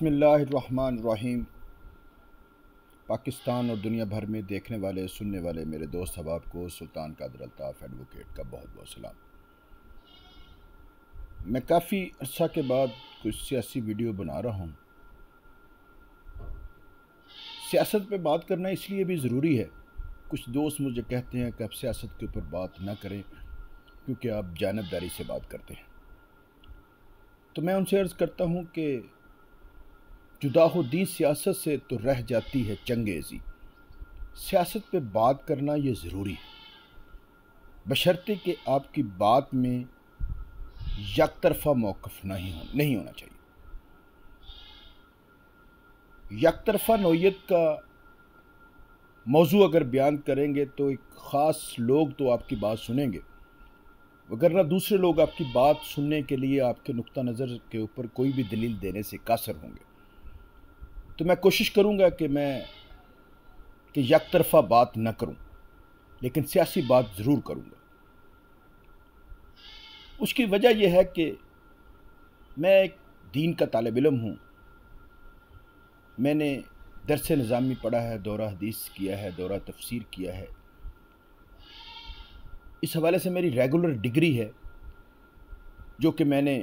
बिस्मिल्लाहिर्रहमानिर्रहीम। पाकिस्तान और दुनिया भर में देखने वाले सुनने वाले मेरे दोस्त अहबाब को सुल्तान कादर अल्ताफ़ एडवोकेट का बहुत बहुत सलाम। मैं काफ़ी अर्सा के बाद कुछ सियासी वीडियो बना रहा हूँ। सियासत पे बात करना इसलिए भी ज़रूरी है। कुछ दोस्त मुझे कहते हैं कि आप सियासत के ऊपर बात ना करें क्योंकि आप जानबदारी से बात करते हैं। तो मैं उनसे अर्ज़ करता हूँ कि जुदाहुद्दीन सियासत से तो रह जाती है चंगेज़ी। सियासत पे बात करना ये ज़रूरी है, बशर्ते कि आपकी बात में यकतरफ़ा मौक़िफ़ नहीं होना चाहिए। यकतरफ़ा नौइयत का मौजू अगर बयान करेंगे तो एक ख़ास लोग तो आपकी बात सुनेंगे, वगरना दूसरे लोग आपकी बात सुनने के लिए आपके नुक्ता नज़र के ऊपर कोई भी दलील देने से कासर होंगे। तो मैं कोशिश करूँगा कि यकतरफ़ा बात न करूँ, लेकिन सियासी बात ज़रूर करूँगा। उसकी वजह यह है कि मैं एक दीन का तालिब इल्म हूँ। मैंने दर्स निज़ामी पढ़ा है, दौरा हदीस किया है, दौरा तफसीर किया है। इस हवाले से मेरी रेगुलर डिग्री है जो कि मैंने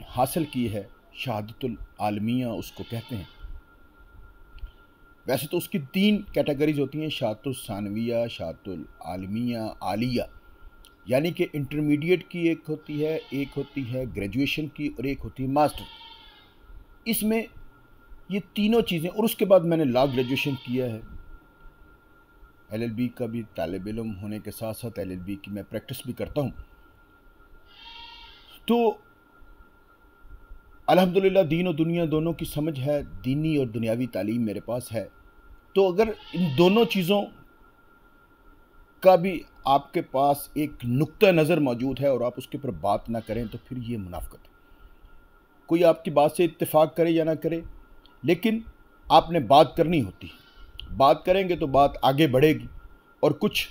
हासिल की है, शहादतुल आलमिया उसको कहते हैं। वैसे तो उसकी 3 कैटेगरीज होती हैं, शहादतुल सानविया, शहादतुल आलमिया, आलिया, यानी कि इंटरमीडिएट की एक होती है ग्रेजुएशन की और एक होती है मास्टर। इसमें ये तीनों चीज़ें, और उसके बाद मैंने लॉ ग्रेजुएशन किया है। LLB का भी तालिब इल्म होने के साथ साथ LLB की मैं प्रैक्टिस भी करता हूँ। तो अल्हम्दुलिल्लाह दीन और दुनिया दोनों की समझ है, दीनी और दुनियावी तालीम मेरे पास है। तो अगर इन दोनों चीज़ों का भी आपके पास एक नुक्ता नज़र मौजूद है और आप उसके ऊपर बात ना करें तो फिर ये मुनाफ़िक़त है। कोई आपकी बात से इत्तेफाक करे या ना करे, लेकिन आपने बात करनी होती है। बात करेंगे तो बात आगे बढ़ेगी और कुछ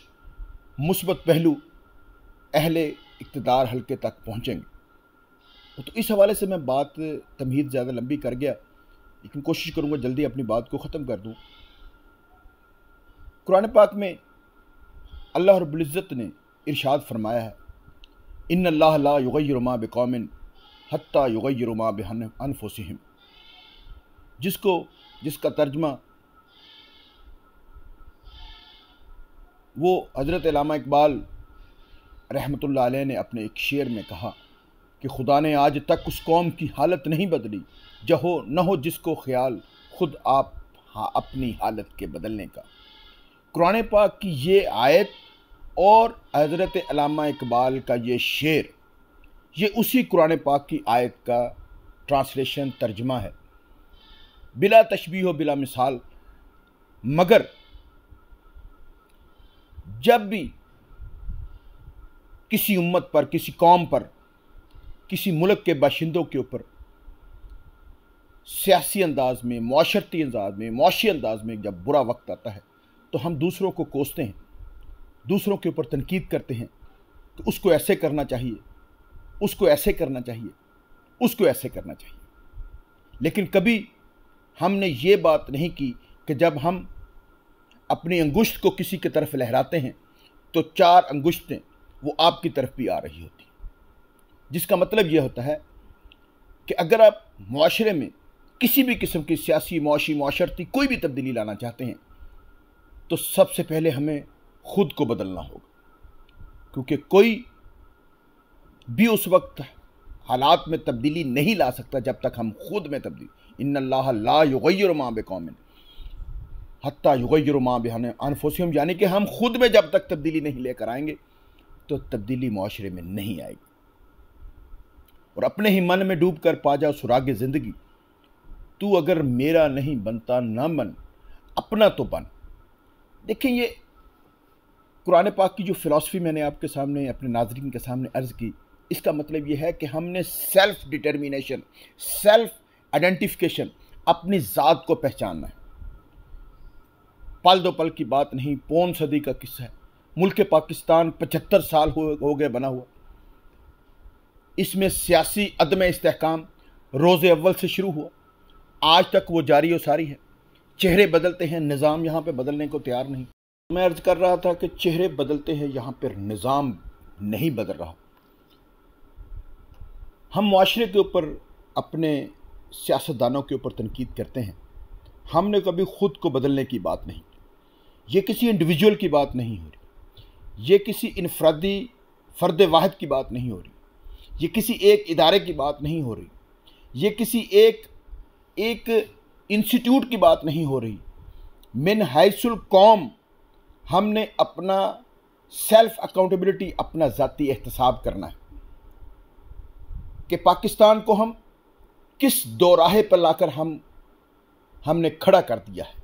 मुस्बत पहलू अहले इक़्तिदार हल्के तक पहुँचेंगे। तो इस हवाले से मैं बात तमहीद ज़्यादा लंबी कर गया, लेकिन कोशिश करूँगा जल्दी अपनी बात को ख़त्म कर दूँ। कुरान पाक में अल्लाह रब्बुल इज़्ज़त ने इरशाद फरमाया है, इन्नल्लाह ला युग़य्यिरु मा बिक़ौमिन हत्ता युग़य्यिरु मा बिअन्फुसिहिम, जिसका तर्जमा वो हज़रत अल्लामा इकबाल रहमतुल्लाह अलैह ने अपने एक शेर में कहा कि खुदा ने आज तक उस कौम की हालत नहीं बदली जहो न हो जिसको ख्याल खुद आप अपनी हालत के बदलने का। कुरान पाक की ये आयत और हज़रत अल्लामा इकबाल का ये शेर, ये उसी कुरान पाक की आयत का ट्रांसलेशन तर्जमा है, बिला तशबीह बिला मिसाल। मगर जब भी किसी उम्मत पर, किसी कौम पर, किसी मुल्क के बाशिंदों के ऊपर सियासी अंदाज में, मुआशरती अंदाज में, मुआशी अंदाज में जब बुरा वक्त आता है तो हम दूसरों को कोसते हैं, दूसरों के ऊपर तनकीद करते हैं कि उसको ऐसे करना चाहिए, उसको ऐसे करना चाहिए, उसको ऐसे करना चाहिए। लेकिन कभी हमने ये बात नहीं की कि जब हम अपनी अंगुश्त को किसी की तरफ लहराते हैं तो 4 अंगुश्तें वो आपकी तरफ भी आ रही होती, जिसका मतलब यह होता है कि अगर आप मुआशरे में किसी भी किस्म की सियासी, मुआशी, मुआशरती कोई भी तब्दीली लाना चाहते हैं तो सबसे पहले हमें खुद को बदलना होगा, क्योंकि कोई भी उस वक्त हालात में तब्दीली नहीं ला सकता जब तक हम खुद में तब्दीली। इन्नल्लाह ला युग़य्यिरु मा बिक़ौमिन हत्ता युग़य्यिरु मा बिअन्फुसिहिम, यानी कि हम खुद में जब तक तब्दीली नहीं लेकर आएंगे तो तब्दीली मुआशरे में नहीं आएगी। और अपने ही मन में डूब कर पा जाओ सुराग ज़िंदगी, तू अगर मेरा नहीं बनता ना बन, अपना तो बन। देखिए, ये कुरान पाक की जो फ़िलासफ़ी मैंने आपके सामने, अपने नाज़रीन के सामने अर्ज़ की, इसका मतलब ये है कि हमने सेल्फ़ डिटर्मिनेशन, सेल्फ़ आइडेंटिफिकेशन, अपनी ज़ात को पहचानना है। पल दो पल की बात नहीं, पौन सदी का किस्सा है। मुल्क पाकिस्तान 75 साल हो गए बना हुआ। इसमें सियासी अदम इस्तेहकाम रोज़े अव्वल से शुरू हुआ आज तक वो जारी और सारी है। चेहरे बदलते हैं, निज़ाम यहाँ पे बदलने को तैयार नहीं। मैं अर्ज़ कर रहा था कि चेहरे बदलते हैं, यहाँ पर निज़ाम नहीं बदल रहा। हम मुआशरे के ऊपर, अपने सियासतदानों के ऊपर तनकीद करते हैं। हमने कभी ख़ुद को बदलने की बात नहीं की। ये किसी इंडिविजुअल की बात नहीं हो रही, ये किसी इनफरादी फ़र्द वाहिद की बात नहीं हो रही, ये किसी एक इदारे की बात नहीं हो रही, ये किसी एक इंस्टीट्यूट की बात नहीं हो रही। मिन हैसुल कौम हमने अपना सेल्फ अकाउंटेबिलिटी, अपना ज़ाती एहतसाब करना है कि पाकिस्तान को हम किस दोराहे पर लाकर हमने खड़ा कर दिया है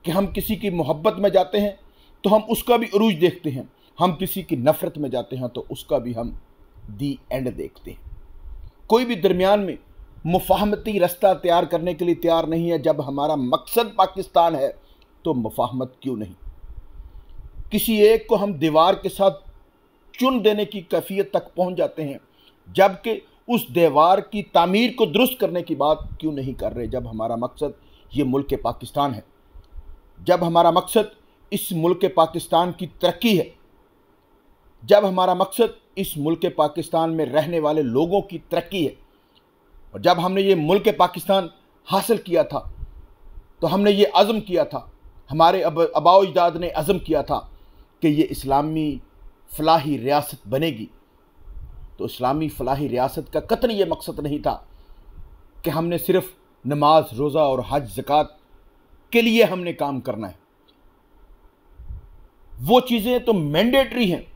कि हम किसी की मोहब्बत में जाते हैं तो हम उसका भी उरूज देखते हैं, हम किसी की नफ़रत में जाते हैं तो उसका भी हम दी एंड देखते हैं। कोई भी दरमियान में मुफाहमती रास्ता तैयार करने के लिए तैयार नहीं है। जब हमारा मकसद पाकिस्तान है तो मुफाहमत क्यों नहीं। किसी एक को हम दीवार के साथ चुन देने की कैफियत तक पहुंच जाते हैं, जबकि उस दीवार की तामीर को दुरुस्त करने की बात क्यों नहीं कर रहे। जब हमारा मकसद ये मुल्क पाकिस्तान है, जब हमारा मकसद इस मुल्क पाकिस्तान की तरक्की है, जब हमारा मकसद इस मुल्क पाकिस्तान में रहने वाले लोगों की तरक्की है, और जब हमने ये मुल्क पाकिस्तान हासिल किया था तो हमने ये अज़म किया था, हमारे आबाओ अजदाद ने अज़म किया था कि ये इस्लामी फ़लाही रियासत बनेगी। तो इस्लामी फ़लाही रियासत का कतई ये मकसद नहीं था कि हमने सिर्फ़ नमाज, रोज़ा और हज ज़कात के लिए हमने काम करना है। वो चीज़ें तो मैंडेटरी हैं,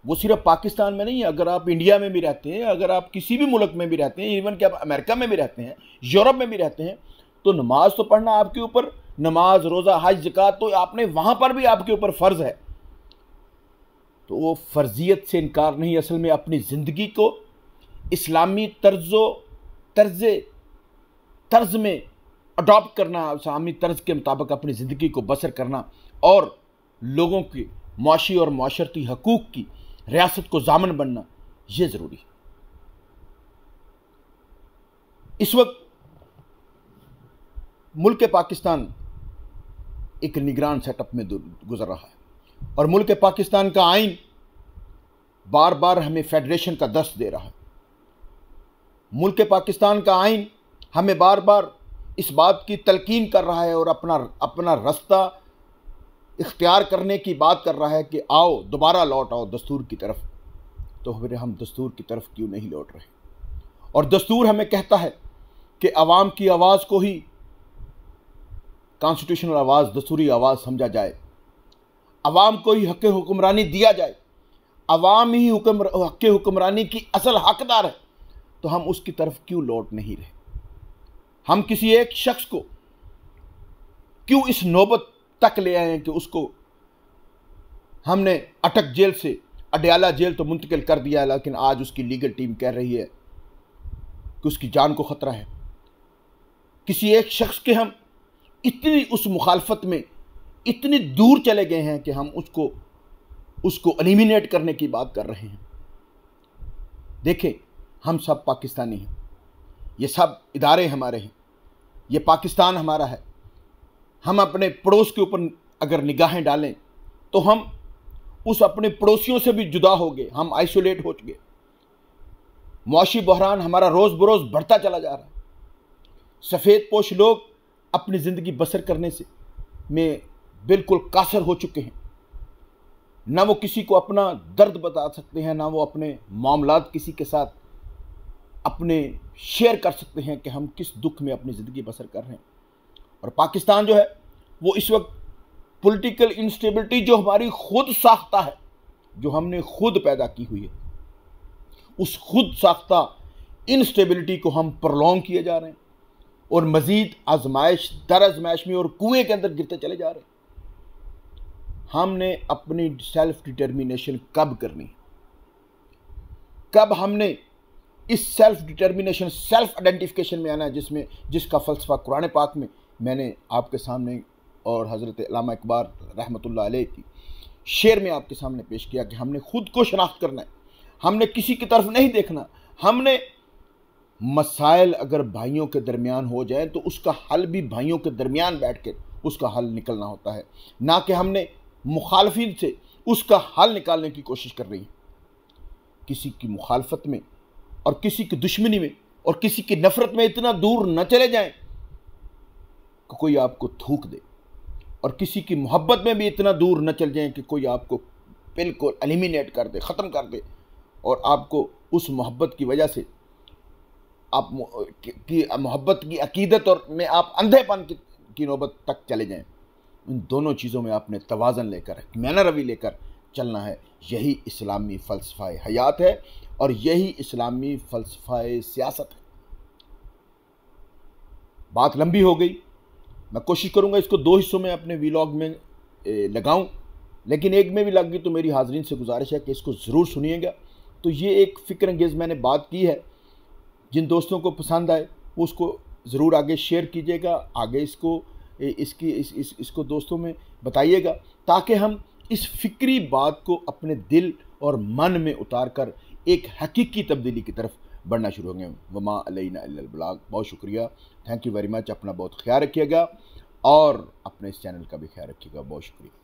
वो सिर्फ पाकिस्तान में नहीं है। अगर आप इंडिया में भी रहते हैं, अगर आप किसी भी मुल्क में भी रहते हैं, इवन कि आप अमेरिका में भी रहते हैं, यूरोप में भी रहते हैं, तो नमाज तो पढ़ना आपके ऊपर, नमाज, रोज़ा, हज, ज़कात तो आपने वहाँ पर भी आपके ऊपर फ़र्ज़ है। तो वो फ़र्ज़ियत से इनकार नहीं, असल में अपनी ज़िंदगी को इस्लामी तर्ज़ में अडॉप्ट करना, इस्लामी तर्ज़ के मुताबिक अपनी ज़िंदगी को बसर करना और लोगों के मुआशी और मुआशरती हकूक़ की रियासत को ज़ामन बनना, ये ज़रूरी है। इस वक्त मुल्क पाकिस्तान एक निगरान सेटअप में गुजर रहा है और मुल्क पाकिस्तान का आइन बार बार हमें फेडरेशन का दस्त दे रहा है। मुल्क पाकिस्तान का आइन हमें बार बार इस बात की तलकीन कर रहा है और अपना रास्ता इख्तियार करने की बात कर रहा है कि आओ, दोबारा लौट आओ दस्तूर की तरफ। तो फिर हम दस्तूर की तरफ क्यों नहीं लौट रहे। और दस्तूर हमें कहता है कि आवाम की आवाज़ को ही कॉन्स्टिट्यूशनल आवाज़, दस्तूरी आवाज़ समझा जाए, आवाम को ही हक़ हुक्मरानी दिया जाए, आवाम ही हक़ हुक्मरानी की असल हकदार है। तो हम उसकी तरफ क्यों लौट नहीं रहे। हम किसी एक शख्स को क्यों इस नौबत तक ले आए हैं कि उसको हमने अटक जेल से अडयाला जेल तो मुंतकिल कर दिया है, लेकिन आज उसकी लीगल टीम कह रही है कि उसकी जान को ख़तरा है। किसी एक शख्स के हम इतनी उस मुखालफत में इतनी दूर चले गए हैं कि हम उसको एलिमिनेट करने की बात कर रहे हैं। देखें, हम सब पाकिस्तानी हैं, ये सब इदारे हमारे हैं, ये पाकिस्तान हमारा है। हम अपने पड़ोस के ऊपर अगर निगाहें डालें तो हम उस अपने पड़ोसियों से भी जुदा हो गए, हम आइसोलेट हो चुके। मुआशी बहरान हमारा रोज़ बरोज़ बढ़ता चला जा रहा है। सफ़ेद पोश लोग अपनी ज़िंदगी बसर करने में बिल्कुल कासर हो चुके हैं। ना वो किसी को अपना दर्द बता सकते हैं, ना वो अपने मामलात किसी के साथ अपने शेयर कर सकते हैं कि हम किस दुख में अपनी ज़िंदगी बसर कर रहे हैं। और पाकिस्तान जो है वो इस वक्त पॉलिटिकल इंस्टेबिलिटी जो हमारी खुद साख्ता है, जो हमने खुद पैदा की हुई है, उस खुद साख्ता इंस्टेबिलिटी को हम प्रलॉन्ग किए जा रहे हैं और मज़ीद आजमाइश दर आजमाइश में और कुएं के अंदर गिरते चले जा रहे हैं। हमने अपनी सेल्फ डिटर्मिनेशन कब करनी, कब हमने इस सेल्फ डिटर्मिनेशन, सेल्फ आइडेंटिफिकेशन में आना है, जिसका फ़लसफ़ा कुरान पाक में मैंने आपके सामने और हज़रत अल्लामा इकबाल रहमतुल्लाह अलैह की शेर में आपके सामने पेश किया कि हमने खुद को शनाख्त करना है, हमने किसी की तरफ नहीं देखना, हमने मसाइल अगर भाइयों के दरमियान हो जाए तो उसका हल भी भाइयों के दरमियान बैठ के उसका हल निकलना होता है, ना कि हमने मुखालफिन से उसका हल निकालने की कोशिश कर रही है। किसी की मुखालफत में और किसी की दुश्मनी में और किसी की नफरत में इतना दूर न चले जाएं कि कोई आपको थूक दे, और किसी की मोहब्बत में भी इतना दूर न चल जाएं कि कोई आपको बिल्कुल एलिमिनेट कर दे, ख़त्म कर दे, और आपको उस मोहब्बत की वजह से आप की मोहब्बत की अकीदत और में आप अंधेपन की नौबत तक चले जाएं। इन दोनों चीज़ों में आपने तवाज़न लेकर, मैना रवि लेकर चलना है। यही इस्लामी फ़लसफ़ा हयात है और यही इस्लामी फ़लसफ़ा सियासत है। बात लंबी हो गई, मैं कोशिश करूँगा इसको 2 हिस्सों में अपने वीलॉग में लगाऊँ, लेकिन एक में भी लग गई तो मेरी हाज़रीन से गुजारिश है कि इसको ज़रूर सुनिएगा। तो ये एक फ़िक्र अंगेज़ मैंने बात की है, जिन दोस्तों को पसंद आए वो उसको ज़रूर आगे शेयर कीजिएगा, आगे इसको दोस्तों में बताइएगा, ताकि हम इस फ़िक्री बात को अपने दिल और मन में उतार कर एक हकीकी तब्दीली की तरफ बढ़ना शुरू होंगे। वमा अलैना इल्लल बलाग। बहुत शुक्रिया, थैंक यू वेरी मच। अपना बहुत ख्याल रखिएगा और अपने इस चैनल का भी ख्याल रखिएगा। बहुत शुक्रिया।